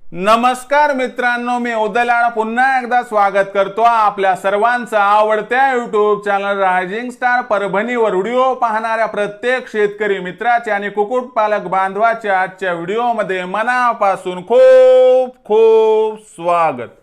नमस्कार मित्रांनो, मी उदयलाड पुन्हा एकदा स्वागत करतो आपल्या सर्वांचं आवडत्या युट्यूब चॅनल रायझिंग स्टार परभणीवर व्हिडिओ पाहणाऱ्या प्रत्येक शेतकरी मित्राचे आणि कुक्कुटपालक बांधवाचे आजच्या व्हिडिओमध्ये मनापासून खूप खूप स्वागत।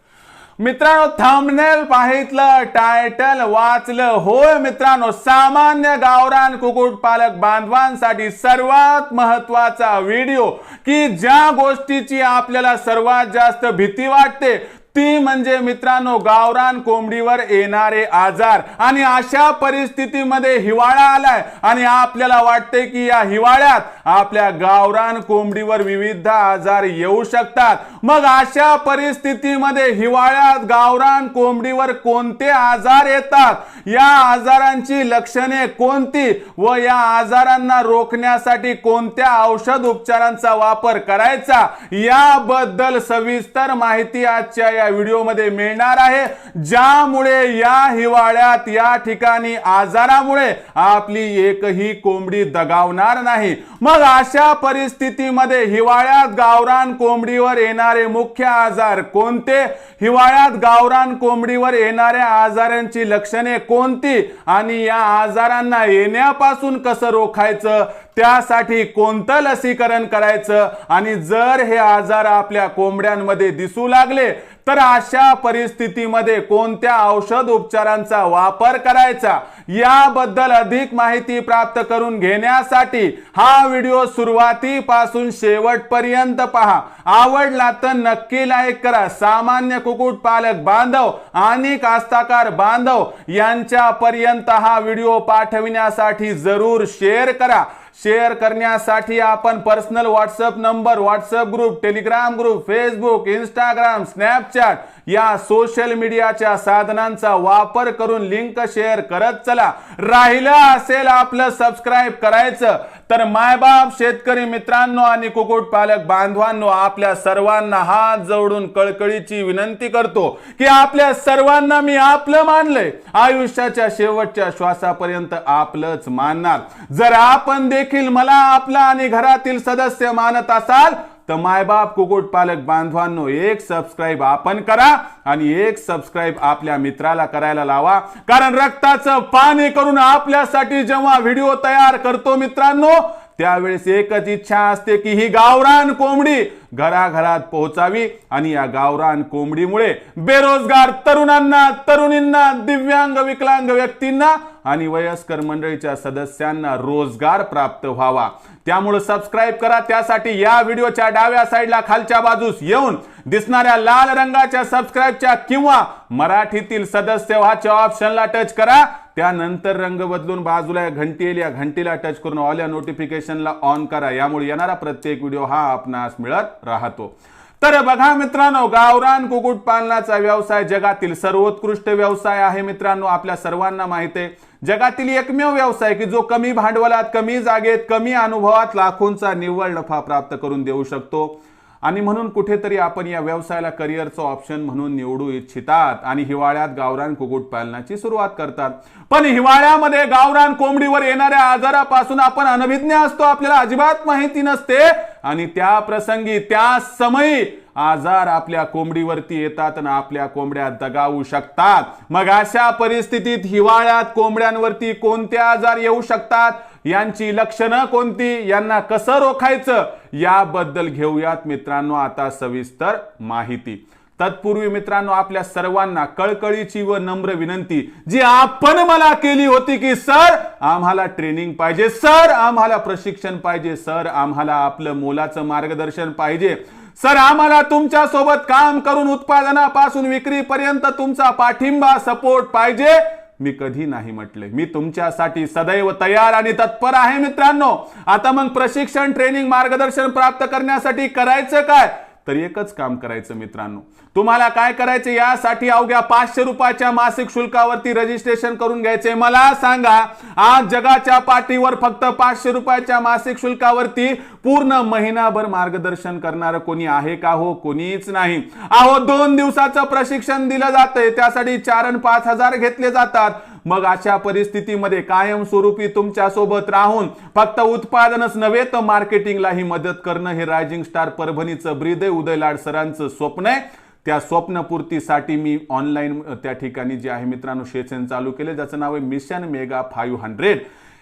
मित्रांनो, थंबनेल पाहितलं, टायटल वाचलं, होय मित्रांनो, सामान्य गावरान कुक्कुटपालक बांधवांसाठी सर्वात महत्त्वाचा व्हिडिओ की ज्या गोष्टीची आपल्याला सर्वात जास्त भीती वाटते ती म्हणजे मित्रांनो गावरान कोंबडीवर येणारे आजार। आणि अशा परिस्थितीमध्ये हिवाळा आलाय आणि आपल्याला वाटते की या हिवाळ्यात आपल्या गावरान कोंबडीवर विविध आजार येऊ शकतात। मग अशा परिस्थितीमध्ये हिवाळ्यात गावरान कोंबडीवर कोणते आजार येतात, या आजारांची लक्षणे कोणती व या आजारांना रोखण्यासाठी कोणत्या औषध उपचारांचा वापर करायचा याबद्दल सविस्तर माहिती आजच्या या व्हिडिओ मध्ये मिळणार आहे, ज्यामुळे या हिवाळ्यात या ठिकाणी आजारामुळे आपली एकही कोंबडी दगावणार नाही। मग अशा परिस्थितीमध्ये हिवाळ्यात गावरान कोंबडीवर येणारे मुख्य आजार कोणते, हिवाळ्यात गावरान कोंबडीवर येणाऱ्या आजारांची लक्षणे कोणती आणि या आजारांना येण्यापासून कसं रोखायचं, त्यासाठी कोणतं लसीकरण करायचं आणि जर हे आजार आपल्या कोंबड्यांमध्ये दिसू लागले तर अशा परिस्थितीमध्ये कोणत्या औषध उपचारांचा वापर करायचा याबद्दल अधिक माहिती प्राप्त करून घेण्यासाठी हा व्हिडिओ सुरुवातीपासून शेवटपर्यंत पहा। आवडला तर नक्की लाईक करा। सामान्य कुक्कुटपालक बांधव आणि कास्तकार बांधव यांच्यापर्यंत हा व्हिडिओ पाठविण्यासाठी जरूर शेअर करा। शेअर करण्यासाठी आपण personal WhatsApp number, WhatsApp group, Telegram group, Facebook, Instagram, Snapchat या सोशल मीडियाच्या साधनांचा वापर करून लिंक शेअर करत चला। राहिलं असेल आपलं सबस्क्राइब करायचं तर मायबाप शेतकरी मित्रांनो आणि कुक्कुटपालक बांधवांनो, आपल्या सर्वांना हात जोडून कळकळीची विनंती करतो की आपल्या सर्वांना मी आपलं मानलंय, आयुष्याच्या शेवटच्या श्वासापर्यंत आपलंच मानणार। जर आपण देखील मला आपला आणि घरातील सदस्य मानत असाल तर मायबाप कुक्कुटपालक बांधवांनो, एक सबस्क्राइब आपण करा आणि एक सबस्क्राइब आपल्या मित्राला करायला लावा, कारण रक्ताचं पाणी करून आपल्यासाठी जेव्हा व्हिडिओ तयार करतो मित्रांनो त्यावेळेस एकच इच्छा असते की ही गावरान कोंबडी घराघरात पोहोचावी आणि या गावरान कोंबडीमुळे बेरोजगार तरुणांना, तरुणींना, दिव्यांग विकलांग व्यक्तींना आणि वयस्कर मंडळीच्या सदस्यांना रोजगार प्राप्त व्हावा। त्यामुळे सबस्क्राइब करा। त्यासाठी या व्हिडिओच्या डाव्या साईडला खालच्या बाजूस येऊन दिसणाऱ्या लाल रंगाच्या सबस्क्राइबच्या किंवा मराठीतील सदस्य व्हाच्या ऑप्शनला टच करा। त्यानंतर रंग बदलून बाजूला घंटी येईल, या घंटीला टच करून ऑल या नोटिफिकेशनला ऑन करा। यामुळे येणारा प्रत्येक व्हिडिओ हा आपणास मिळत राहतो। तर बघा मित्रांनो, गावरान कुक्कुटपालनाचा व्यवसाय जगातील सर्वोत्कृष्ट व्यवसाय आहे। मित्रांनो, आपल्या सर्वांना माहिती आहे जगातील एकमेव व्यवसाय की जो कमी भांडवलात, कमी जागेत, कमी अनुभवात लाखोंचा निव्वळ नफा प्राप्त करून देऊ शकतो। आणि म्हणून कुठेतरी आपण या व्यवसायाला करिअरचं ऑप्शन म्हणून निवडू इच्छितात आणि हिवाळ्यात गावरान कुक्कुटपालनाची सुरुवात करतात। पण हिवाळ्यामध्ये गावरान कोंबडीवर येणाऱ्या आजारापासून आपण अनभिज्ञ असतो, आपल्याला अजिबात माहिती नसते आणि त्या प्रसंगी त्या समयी आजार आपल्या कोंबडीवरती येतात आणि आपल्या कोंबड्या दगावू शकतात। मग अशा परिस्थितीत हिवाळ्यात कोंबड्यांवरती कोणते आजार येऊ शकतात, यांची लक्षणं कोणती, यांना कसं रोखायचं याबद्दल घेऊयात मित्रांनो आता सविस्तर माहिती। तत्पूर्वी मित्रांनो, आपल्या सर्वांना कळकळीची व नम्र विनंती जी आपण मला केली होती की सर आम्हाला ट्रेनिंग पाहिजे, सर आम्हाला प्रशिक्षण पाहिजे, सर आम्हाला आपलं मोलाचं मार्गदर्शन पाहिजे, सर आम्हाला तुमच्या सोबत काम करून उत्पादनापासून विक्रीपर्यंत तुमचा पाठिंबा, सपोर्ट पाहिजे, मी कधी नाही म्हटले। मी तुमच्यासाठी सदैव तयार आणि तत्पर आहे मित्रांनो। आता मग प्रशिक्षण, ट्रेनिंग, मार्गदर्शन प्राप्त करण्यासाठी करायचं काय, तर एकच काम करायचं मित्रांनो। तुम्हाला काय करायचं, यासाठी अवघ्या 500 रुपयाच्या मासिक शुल्कावरती रजिस्ट्रेशन करून घ्यायचे। मला सांगा, आज जगाच्या पाठीवर फक्त 500 रुपयाच्या मासिक शुल्कावरती पूर्ण महिनाभर मार्गदर्शन करणारं कोणी आहे का? हो, कोणीच नाही। अहो 2 दिवसाचं प्रशिक्षण दिलं जातंय, त्यासाठी 4 आणि 5 हजार घेतले जातात। मग अशा परिस्थितीमध्ये कायमस्वरूपी तुमच्या सोबत राहून फक्त उत्पादनच नव्हे तर मार्केटिंगलाही मदत करणं हे रायझिंग स्टार परभणीचं ब्रीद उदय लाड सरांचं स्वप्न आहे। त्या स्वप्नपूर्तीसाठी मी ऑनलाईन त्या ठिकाणी जे आहे मित्रांनो सेशन चालू केले, ज्याचं नाव आहे मिशन मेगा 500।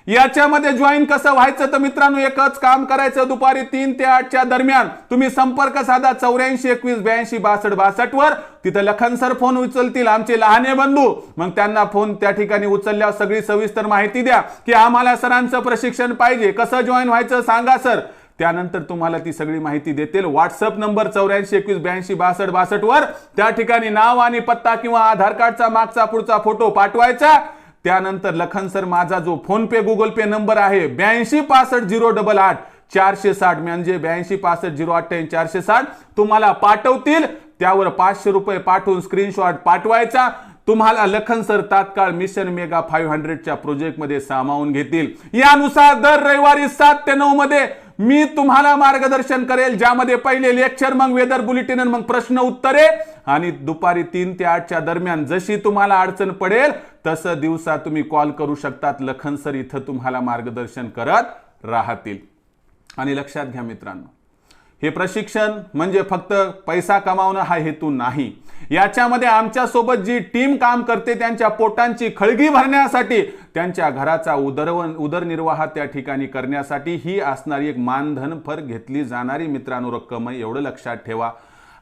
याच्यामध्ये जॉईन कसं व्हायचं तर मित्रांनो एकच काम करायचं, दुपारी 3 ते 8 च्या दरम्यान तुम्ही संपर्क साधा 84 21 82 62 62 वर। तिथं लखन सर फोन उचलतील, आमचे लहाने बंधू। मग त्यांना फोन त्या ठिकाणी उचलल्यावर सगळी सविस्तर माहिती द्या की आम्हाला सरांचं प्रशिक्षण पाहिजे, कसं जॉईन व्हायचं सांगा सर। त्यानंतर तुम्हाला ती सगळी माहिती देतील। व्हॉट्सअप नंबर 84 21 82 62 62 वर त्या ठिकाणी नाव आणि पत्ता किंवा आधार कार्डचा मागचा पुढचा फोटो पाठवायचा। त्यानंतर लखन सर माझा जो फोन पे गुगल पे नंबर आहे 82 65 088 460 म्हणजे 82 65 088 460 तुम्हाला पाठवतील। त्यावर 500 रुपये पाठवून स्क्रीनशॉट पाठवायचा। तुम्हाला लखन सर तात्काळ मिशन मेगा 500च्या प्रोजेक्टमध्ये सामावून घेतील। यानुसार दर रविवारी 7 ते 9 मध्ये मी तुम्हाला मार्गदर्शन करेल, ज्यामध्ये पहिले लेक्चर, मग वेदर बुलेटिन, मग प्रश्न उत्तरे, आणि दुपारी 3 ते 8 च्या दरम्यान जशी तुम्हाला अडचण पडेल तसं दिवसा तुम्ही कॉल करू शकतात। लखन सर इथं तुम्हाला मार्गदर्शन करत राहतील। आणि लक्षात घ्या मित्रांनो, हे प्रशिक्षण म्हणजे फक्त पैसा कमावणं हा हेतू नाही। याच्यामध्ये आमच्या सोबत जी टीम काम करते त्यांच्या पोटांची खळगी भरण्यासाठी, त्यांच्या घराचा उदरनिर्वाह त्या ठिकाणी करण्यासाठी ही असणारी एक मानधन फर घेतली जाणारी मित्रांनो रक्कम आहे, एवढं लक्षात ठेवा।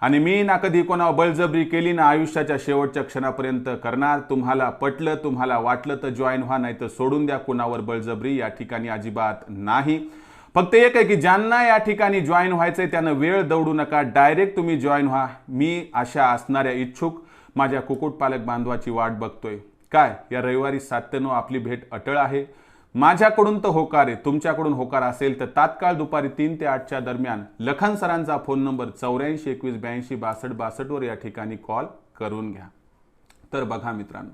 आणि मी ना कधी कोणावर बळजबरी केली ना आयुष्याच्या शेवटच्या क्षणापर्यंत करणार। तुम्हाला पटलं, तुम्हाला वाटलं तर जॉईन व्हा, नाही तर सोडून द्या। कोणावर बळजबरी या ठिकाणी अजिबात नाही। फक्त एक आहे की ज्यांना या ठिकाणी जॉईन व्हायचंय त्यानं वेळ दौडू नका, डायरेक्ट तुम्ही जॉईन व्हा। मी अशा असणाऱ्या इच्छुक माझ्या कुक्कुटपालक बांधवाची वाट बघतोय। काय या रविवारी 7 ते 9 आपली भेट अटळ आहे। माझ्याकडून तर होकार आहे, तुमच्याकडून होकार असेल तर तात्काळ दुपारी 3 ते 8 च्या दरम्यान लखन सरांचा फोन नंबर 84 21 82 62 62 वर या ठिकाणी कॉल करून घ्या। तर बघा मित्रांनो,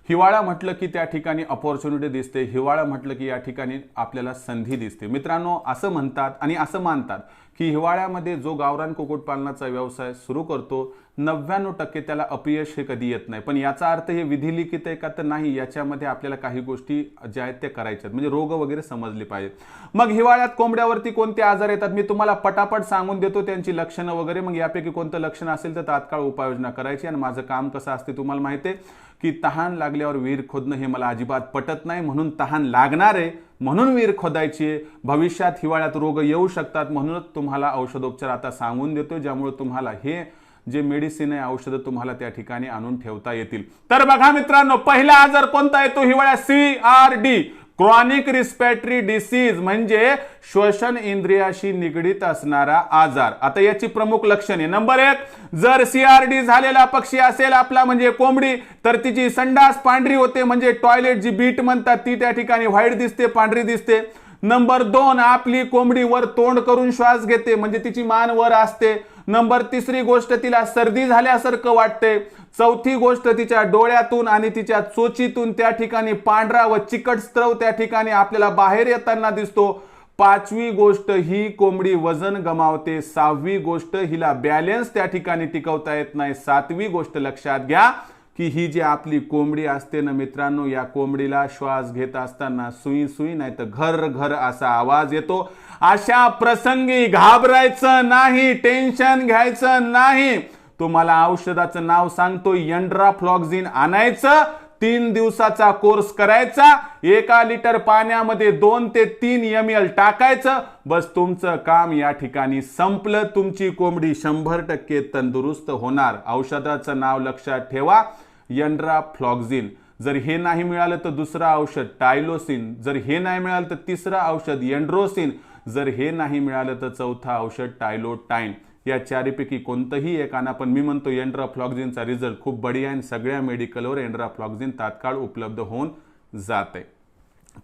हिवाळा म्हटलं की त्या ठिकाणी अपॉर्च्युनिटी दिसते, हिवाळा म्हटलं की या ठिकाणी आपल्याला संधी दिसते। मित्रांनो असं म्हणतात आणि असं मानतात की हिवाळ्यामध्ये जो गावरान कुक्कुटपालनाचा व्यवसाय सुरू करतो 99% त्याला अपयश हे कधी येत नाही। पण याचा अर्थ हे विधिलिखित आहे का तर नाही, याच्यामध्ये आपल्याला काही गोष्टी ज्या आहेत त्या करायच्यात, म्हणजे रोग वगैरे समजले पाहिजेत। मग हिवाळ्यात कोंबड्यावरती कोणते आजार येतात मी तुम्हाला पटापट सांगून देतो, त्यांची लक्षणं वगैरे। मग यापैकी कोणतं लक्षण असेल तर तात्काळ उपाययोजना करायची। आणि माझं काम कसं असते तुम्हाला माहिती आहे की तहान लागल्यावर विहीर खोदणं हे मला अजिबात पटत नाही, म्हणून तहान लागणार आहे म्हणून विहीर खोदायची आहे। भविष्यात हिवाळ्यात रोग येऊ शकतात म्हणूनच तुम्हाला औषधोपचार आता सांगून देतो, ज्यामुळे तुम्हाला हे जे मेडिसिन आहे औषधं तुम्हाला त्या ठिकाणी आणून ठेवता येतील। तर बघा मित्रांनो, पहिला आजार कोणता आहे तो हिवाळ्यात CRD, क्रॉनिक रिस्पिरेटरी डिसीज, म्हणजे श्वसन इंद्रियाशी निगडीत असणारा आजार। आता याची प्रमुख लक्षणे, नंबर 1, जर CRD झालेला पक्षी असेल आपला म्हणजे कोंबडी, तर तिची संडास पांढरी होते, म्हणजे टॉयलेट जी बीट म्हणतात ती त्या ठिकाणी व्हाईट दिसते, पांढरी दिसते। नंबर 2, आपली कोंबडी वर तोंड करून श्वास घेते, म्हणजे तिची मान वर असते। नंबर 3 गोष्ट, तिला सर्दी झाल्यासारखं वाटते। चौथी गोष्ट, तिच्या डोळ्यातून आणि तिच्या चोचीतून त्या ठिकाणी पांढरा व चिकट स्त्रव त्या ठिकाणी आपल्याला बाहेर येताना दिसतो। 5वी गोष्ट, ही कोंबडी वजन गमावते। 6वी गोष्ट, हिला बॅलन्स त्या ठिकाणी टिकवता येत नाही। 7वी गोष्ट लक्षात घ्या की ही जी आपली कोंबडी असते ना मित्रांनो, या कोंबडीला श्वास घेत असताना सुई सुई नाही तर घर घर असा आवाज येतो। अशा प्रसंगी घाबरायचं नाही, टेन्शन घ्यायचं नाही। तुम्हाला औषधाचं नाव सांगतो, एंड्राफ्लॉक्झिन आणायचं, 3 दिवसाचा कोर्स करायचा, 1 लिटर पाण्यामध्ये 2 ते 3 ml टाकायचं, बस तुमचं काम या ठिकाणी संपलं। तुमची कोंबडी 100% तंदुरुस्त होणार। औषधाचं नाव लक्षात ठेवा, एंड्राफ्लॉक्झिन। जर हे नाही मिळालं तर दुसरं औषध टायलोसिन, जर हे नाही मिळालं तर तिसरं औषध एंड्रोसिन, जर हे नाही मिळालं तर चौथं औषध टायलोटाइन। या चारीपैकी कोणतंही एक आणा, पण मी म्हणतो एंड्राफ्लॉक्झिनचा रिझल्ट खूप बढिया आहे। सगळ्या मेडिकलवर एंड्राफ्लॉक्झिन तात्काळ उपलब्ध होऊन जाते।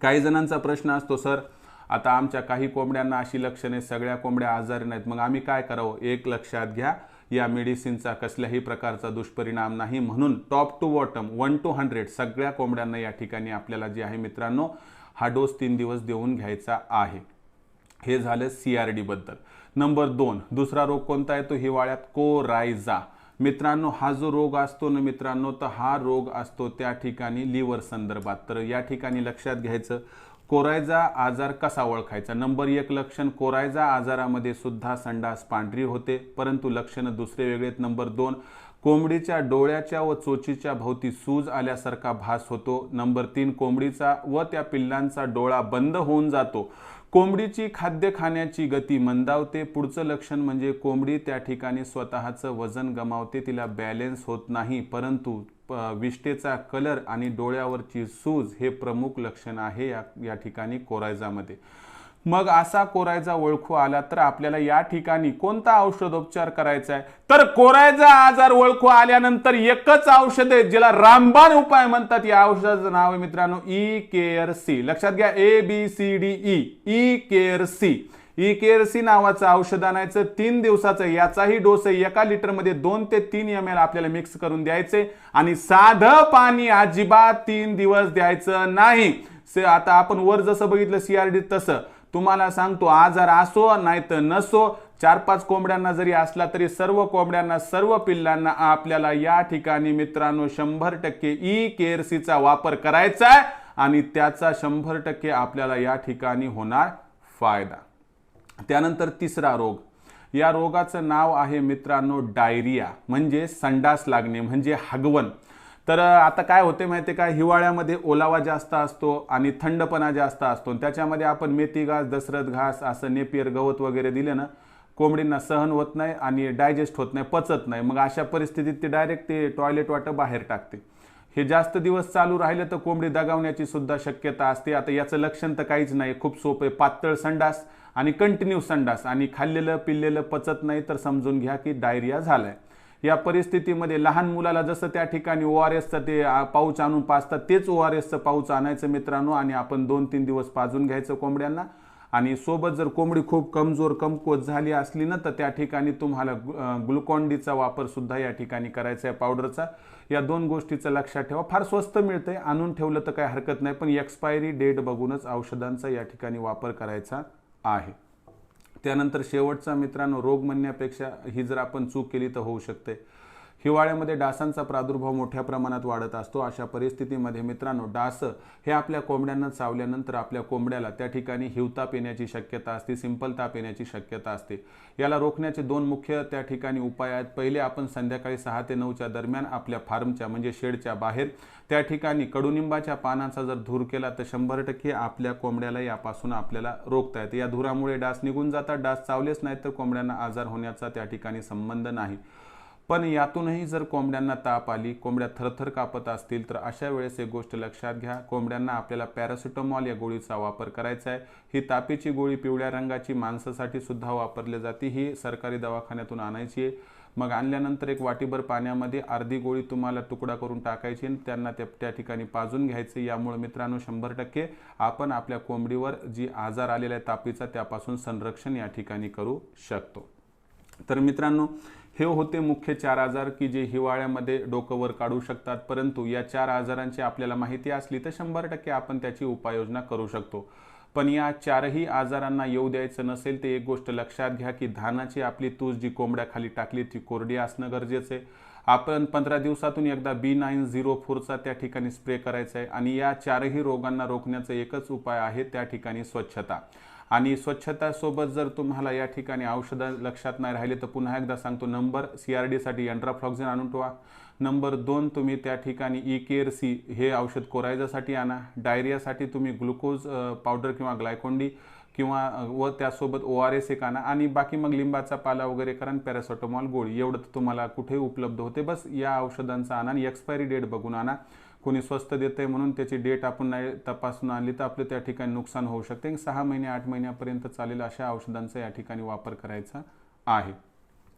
काही जणांचा प्रश्न असतो, सर आता आमच्या काही कोंबड्यांना अशी लक्षणे, सगळ्या कोंबड्या आजारी नाहीत, मग आम्ही काय करावं? एक लक्षात घ्या, या मेडिसिनचा कसल्याही प्रकारचा दुष्परिणाम नाही, म्हणून टॉप टू बॉटम 1 to 100 सगळ्या कोंबड्यांना या ठिकाणी आपल्याला जे आहे मित्रांनो हा डोस 3 दिवस देऊन घ्यायचा आहे। हे झालं CRD बद्दल। नंबर 2, दुसरा रोग कोणता आहे तो हिवाळ्यात कोरायझा। मित्रांनो हा जो रोग असतो ना मित्रांनो, तर हा रोग असतो त्या ठिकाणी लिव्हर संदर्भात. तर या ठिकाणी लक्षात घ्यायचं, कोरायजा आजार कसा ओळखायचा. नंबर 1 लक्षण, कोरायजा आजारामध्ये सुद्धा संडास पांढरी होते, परंतु लक्षणं दुसरे वेगळे आहेत. नंबर 2, कोंबडीच्या डोळ्याच्या व चोचीच्या भोवती सूज आल्यासारखा भास होतो. नंबर 3, कोंबडीचा व त्या पिल्लांचा डोळा बंद होऊन जातो. कोंबडीची खाद्य खाण्याची गती मंदावते. पुढचं लक्षण म्हणजे कोंबडी त्या ठिकाणी स्वतःचं वजन गमावते, तिला बॅलेन्स होत नाही. परंतु विष्ठेचा कलर आणि डोळ्यावरची सूज हे प्रमुख लक्षण आहे या ठिकाणी कोरायजामध्ये. मग असा कोरायजा ओळखू आला तर आपल्याला या ठिकाणी कोणता औषधोपचार करायचा आहे. तर कोरायजा आजार ओळखू आल्यानंतर एकच औषध आहे ज्याला रामबाण उपाय म्हणतात. या औषधाचं नाव आहे मित्रांनो ई केअर सी. लक्षात घ्या, ABCDE E care see. E care see नावाचं औषध आणायचं, 3 दिवसाचं. याचाही डोस आहे 1 लिटरमध्ये 2 ते 3 ml आपल्याला मिक्स करून द्यायचे आणि साधं पाणी अजिबात 3 दिवस द्यायचं नाही. आता आपण वर जसं बघितलं CRD तसं तुम्हाला सांगतो, आजार असो नाही तर नसो, 4-5 कोंबड्यांना जरी असला तरी सर्व कोंबड्यांना, सर्व पिल्लांना आपल्याला या ठिकाणी मित्रांनो 100% ई केअर सीचा वापर करायचा आहे आणि त्याचा 100% आपल्याला या ठिकाणी होणार फायदा. त्यानंतर तिसरा रोग, या रोगाचं नाव आहे मित्रांनो डायरिया, म्हणजे संडास लागणे, म्हणजे हगवण. तर आता काय होते माहिती आहे का, हिवाळ्यामध्ये ओलावा जास्त असतो आणि थंडपणा जास्त असतो. त्याच्यामध्ये आपण मेथी घास, दशरथ घास, असं नेपियर गवत वगैरे दिले ना, कोंबडींना सहन होत नाही आणि डायजेस्ट होत नाही, पचत नाही. मग अशा परिस्थितीत ते डायरेक्ट ते टॉयलेट वाटं बाहेर टाकते. हे जास्त दिवस चालू राहिलं तर कोंबडी दगावण्याची सुद्धा शक्यता असते. आता याचं लक्षण तर काहीच नाही, खूप सोपं आहे. पातळ संडास आणि कंटिन्यू संडास आणि खाल्लेलं पिल्लेलं पचत नाही तर समजून घ्या की डायरिया झालाय. या परिस्थितीमध्ये लहान मुलाला जसं त्या ठिकाणी ORSचं ते पाऊच आणून पाजतात, तेच ORSचं पाऊच आणायचं मित्रांनो आणि आपण 2-3 दिवस पाजून घ्यायचं कोंबड्यांना. आणि सोबत जर कोंबडी खूप कमजोर कमकुवत झाली असली ना, तर त्या ठिकाणी तुम्हाला ग्लुकॉन-डीचा वापर सुद्धा या ठिकाणी करायचा आहे, पावडरचा. या 2 गोष्टीचं लक्षात ठेवा. फार स्वस्त मिळतंय, आणून ठेवलं तर काही हरकत नाही, पण एक्सपायरी डेट बघूनच औषधांचा या ठिकाणी वापर करायचा आहे. त्यानंतर शेवटचा मित्रांनो, रोग म्हणण्यापेक्षा ही जर आपण चूक केली तर होऊ शकते. हिवाळ्यामध्ये डासांचा प्रादुर्भाव मोठ्या प्रमाणात वाढत असतो. अशा परिस्थितीमध्ये मित्रांनो, डास हे आपल्या कोंबड्यांना चावल्यानंतर आपल्या कोंबड्याला त्या ठिकाणी हिवताप येण्याची शक्यता असते, सिंपल ताप येण्याची शक्यता असते. याला रोखण्याचे 2 मुख्य त्या ठिकाणी उपाय आहेत. पहिले, आपण संध्याकाळी 6 ते 9च्या दरम्यान आपल्या फार्मच्या म्हणजे शेडच्या बाहेर त्या ठिकाणी कडुनिंबाच्या पानांचा जर धूर केला तर 100% आपल्या कोंबड्याला यापासून आपल्याला रोखता येते. या धुरामुळे डास निघून जातात. डास चावलेच नाही तर कोंबड्यांना आजार होण्याचा त्या ठिकाणी संबंध नाही. पण यातूनही जर कोंबड्यांना ताप आली, कोंबड्या थरथर कापत असतील तर अशा वेळेस एक गोष्ट लक्षात घ्या, कोंबड्यांना आपल्याला पॅरासिटामॉल या गोळीचा वापर करायचा आहे. ही तापीची गोळी पिवळ्या रंगाची माणसासाठी सुद्धा वापरली जाते. ही सरकारी दवाखान्यातून आणायची आहे. मग आणल्यानंतर एक वाटीभर पाण्यामध्ये अर्धी गोळी तुम्हाला तुकडा करून टाकायची आणि त्यांना त्या ठिकाणी पाजून घ्यायचं. यामुळे मित्रांनो 100% आपण आपल्या कोंबडीवर जी आजार आलेला आहे तापीचा त्यापासून संरक्षण या ठिकाणी करू शकतो. तर मित्रांनो, हे होते मुख्य 4 आजार की जे हिवाळ्यामध्ये डोकं वर काढू शकतात. परंतु या 4 आजारांची आपल्याला माहिती असली तर 100% आपण त्याची उपाययोजना करू शकतो. पण या 4ही आजारांना येऊ द्यायचं नसेल तर एक गोष्ट लक्षात घ्या की धानाची आपली तूस जी कोंबड्याखाली टाकली ती कोरडी असणं गरजेचं आहे. आपण 15 दिवसातून एकदा B904चा त्या ठिकाणी स्प्रे करायचा आहे. आणि या 4ही रोगांना रोखण्याचा एकच उपाय आहे, त्या ठिकाणी स्वच्छता. आणि स्वच्छतासोबत जर तुम्हाला या ठिकाणी औषधं लक्षात नाही राहिले तर पुन्हा एकदा सांगतो, नंबर CRDसाठी एंट्राफ्लॉक्झिन आणून ठेवा. नंबर 2, तुम्ही त्या ठिकाणी ई केअर सी हे औषध कोरायजासाठी आणा. डायरियासाठी तुम्ही ग्लुकोज पावडर किंवा ग्लायकोन-डी किंवा व त्यासोबत ORS एक आणा. आणि बाकी मग लिंबाचा पाला वगैरे करा, पॅरासिटामॉल गोळी, एवढं तुम्हाला कुठे उपलब्ध होते. बस या औषधांचा आणा आणि एक्सपायरी डेट बघून आणा. कोणी स्वस्त देते म्हणून त्याची डेट आपण नाही तपासून आणली तर आपलं त्या ठिकाणी नुकसान होऊ शकते. 6 महिने 8 महिन्यापर्यंत चालेल अशा औषधांचा या ठिकाणी वापर करायचा आहे.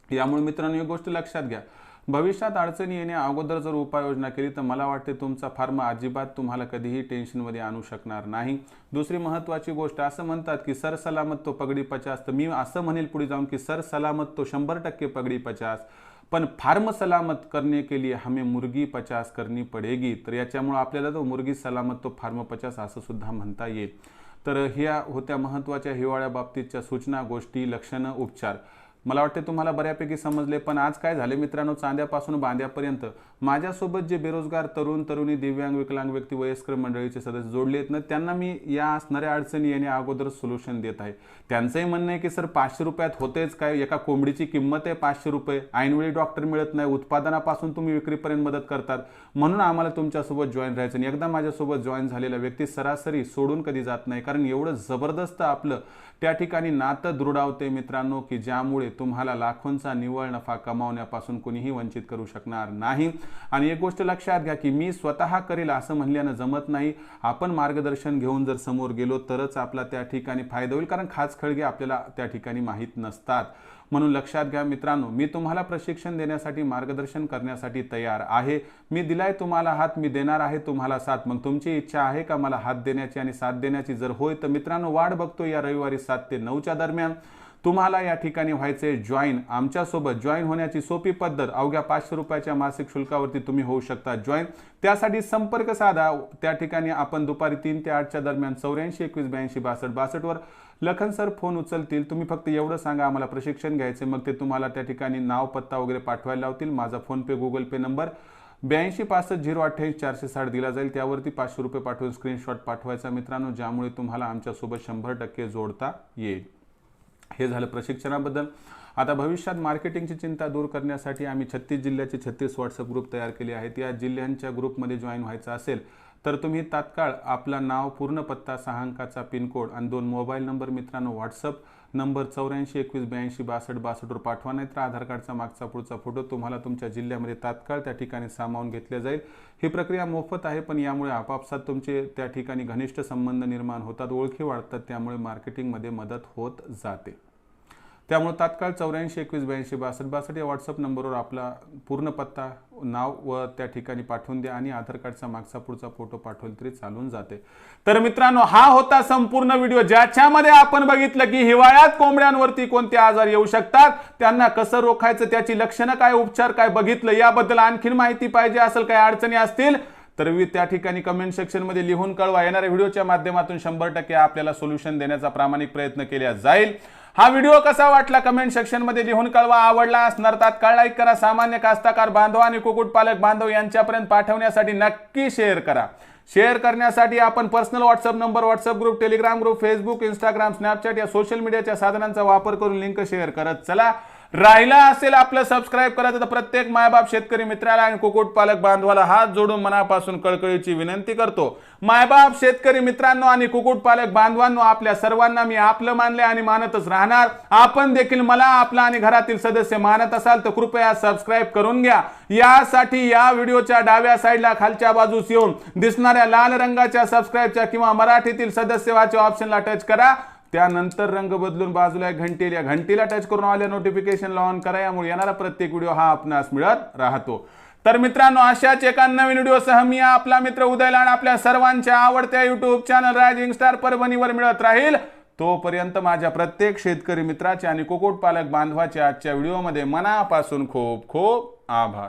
यामुळे मित्रांनो एक गोष्ट लक्षात घ्या, भविष्यात अडचणी येण्या अगोदर जर उपाययोजना केली तर मला वाटते तुमचा फार्म अजिबात तुम्हाला कधीही टेन्शनमध्ये आणू शकणार नाही. दुसरी महत्त्वाची गोष्ट, असं म्हणतात की सर सलामत तो पगडी 50, तर मी असं म्हणेल पुढे जाऊन की सर सलामत तो 100% पगडी 50, पण फार्म सलामत करने के लिए हमें मुर्गी 50 करनी पडेगी. तर याच्यामुळे आपल्याला तो मुर्गी सलामत तो फार्म 50 असं सुद्धा म्हणता येईल. तर ह्या होत्या महत्त्वाच्या हिवाळ्या बाबतीतच्या सूचना, गोष्टी, लक्षणं, उपचार. मला वाटते तुम्हाला बऱ्यापैकी समजले। पण आज काय झाले मित्रांनो, चांद्यापासून बांद्यापर्यंत माझ्यासोबत जे बेरोजगार तरुण तरुणी, दिव्यांग, विकलांग व्यक्ती, वयस्कर मंडळीचे सदस्य जोडले आहेत ना, त्यांना मी या असणाऱ्या अडचणी येण्या अगोदर सोल्युशन देत आहे। त्यांचंही म्हणणं आहे की सर 500 रुपयात होतेच काय, एका कोंबडीची किंमत आहे 500 रुपये, ऐनवेळी डॉक्टर मिळत नाही, उत्पादनापासून तुम्ही विक्रीपर्यंत मदत करतात, म्हणून आम्हाला तुमच्यासोबत जॉईन राहायचं। आणि एकदा माझ्यासोबत जॉईन झालेला व्यक्ती सरासरी सोडून कधी जात नाही, कारण एवढं जबरदस्त आपलं त्या ठिकाणी नातं दृढावते मित्रांनो, की ज्यामुळे तुम्हाला लाखोंचा निव्वळ नफा कमावण्यापासून कोणीही वंचित करू शकणार नाही। आणि एक गोष्ट लक्षात घ्या की मी स्वतः करेल असं म्हणल्यानं जमत नाही, आपण मार्गदर्शन घेऊन जर समोर गेलो तरच आपला त्या ठिकाणी फायदा होईल, कारण खास खळगे आपल्याला त्या ठिकाणी माहीत नसतात। म्हणून लक्षात घ्या मित्रांनो, मी तुम्हाला प्रशिक्षण देण्यासाठी, मार्गदर्शन करण्यासाठी तयार आहे। मी दिलाय तुम्हाला हात, मी देणार आहे तुम्हाला साथ। मग तुमची इच्छा आहे का मला हात देण्याची आणि साथ देण्याची? जर होय तर मित्रांनो वाट बघतो या रविवारी 7 ते 9च्या दरम्यान तुम्हाला या ठिकाणी व्हायचे जॉईन। आमच्यासोबत जॉईन होण्याची सोपी पद्धत, अवघ्या 500 रुपयाच्या मासिक शुल्कावरती तुम्ही होऊ शकता जॉईन। त्यासाठी संपर्क साधा, त्या ठिकाणी आपण दुपारी 3 ते 8च्या दरम्यान 84 21 82 62 62 वर लखन सर फोन उचलतील। तुम्ही फक्त एवढं सांगा आम्हाला प्रशिक्षण घ्यायचे, मग ते तुम्हाला त्या ठिकाणी नाव, पत्ता वगैरे पाठवायला लावतील। माझा फोन पे, गुगल पे नंबर 82 65 028 460 दिला जाईल, त्यावरती 500 रुपये पाठवून स्क्रीनशॉट पाठवायचा मित्रांनो, ज्यामुळे तुम्हाला आमच्यासोबत 100% जोडता येईल। हे झालं प्रशिक्षणाबद्दल। आता भविष्यात मार्केटिंगची चिंता दूर करण्यासाठी आम्ही 36 जिल्ह्याचे 36 व्हॉट्सअप ग्रुप तयार केले आहेत। या जिल्ह्यांच्या ग्रुपमध्ये जॉईन व्हायचं असेल तर तुम्ही तात्काळ आपला नाव, पूर्ण पत्ता, 6 अंकाचा पिनकोड आणि 2 मोबाईल नंबर मित्रांनो व्हॉट्सअप नंबर 84 21 82 62 62 वर पाठवा, नाहीतर आधार कार्डचा मागचा पुढचा फोटो तुम्हाला तुमच्या जिल्ह्यामध्ये तात्काळ त्या ठिकाणी सामावून घेतले जाईल। ही प्रक्रिया मोफत आहे, पण यामुळे आपापसात तुमचे त्या ठिकाणी घनिष्ठ संबंध निर्माण होतात, ओळखी वाढतात, त्यामुळे मार्केटिंगमध्ये मदत होत जाते। त्यामुळे तात्काळ 84 21 82 62 62 या व्हॉट्सअप नंबरवर आपला पूर्ण पत्ता, नाव व त्या ठिकाणी पाठवून द्या आणि आधार कार्डचा मागचा पुढचा फोटो पाठवले तरी चालून जाते। तर मित्रांनो हा होता संपूर्ण व्हिडिओ, ज्याच्यामध्ये आपण बघितलं की हिवाळ्यात कोंबड्यांवरती कोणते आजार येऊ शकतात, त्यांना कसं रोखायचं, त्याची लक्षणं काय, उपचार काय बघितलं। याबद्दल आणखीन माहिती पाहिजे असेल, काही अडचणी असतील तर त्या ठिकाणी कमेंट सेक्शन मध्ये लिहून कळवा। येणाऱ्या व्हिडिओच्या माध्यमातून 100% आपल्याला सोल्युशन देण्याचा प्रामाणिक प्रयत्न केला जाईल। हा व्हिडिओ कसा वाटला कमेंट सेक्शन मध्ये लिहून कळवा। आवडला असणार तात्काळ लाईक करा। सामान्य कास्तकार बांधव आणि कुक्कुटपालक बांधव यांच्यापर्यंत पाठवण्यासाठी नक्की शेअर करा। शेअर करण्यासाठी आपण personal WhatsApp number, WhatsApp group, Telegram group, Facebook, Instagram, Snapchat या सोशल मीडियाच्या साधनांचा वापर करून लिंक शेअर करत चला। राहिला असेल आपलं सबस्क्राइब करायचं तर प्रत्येक मायबाप शेतकरी मित्राला आणि कुक्कुटपालक बांधवाला हात जोडून मनापासून कळकळीची विनंती करतो। मायबाप शेतकरी मित्रांनो आणि कुक्कुटपालक बांधवांनो, आपल्या सर्वांना मी आपलं मानले आणि मानतच राहणार। आपण देखील मला, आपला आणि घरातील सदस्य मानत असाल तर कृपया सबस्क्राइब करून घ्या। यासाठी या व्हिडिओच्या डाव्या साईडला खालच्या बाजूस येऊन दिसणाऱ्या लाल रंगाच्या सबस्क्राइबच्या किंवा मराठीतील सदस्य वाचो ऑप्शनला टच करा। त्यानंतर रंग बदलून बाजूला घंटी, या घंटीला टच करून आल्या नोटिफिकेशनला ऑन करा, यामुळे येणारा प्रत्येक व्हिडिओ हा आपणास मिळत राहतो। तर मित्रांनो अशाच एका नवीन व्हिडिओसह मी आपला मित्र उदयलाड आपल्या सर्वांच्या आवडत्या YouTube चॅनल रायझिंग स्टार परभणीवर मिळत राहील। तोपर्यंत माझ्या प्रत्येक शेतकरी मित्राचे आणि कुक्कुटपालक बांधवाचे आजच्या व्हिडिओमध्ये मनापासून खूप खूप आभार।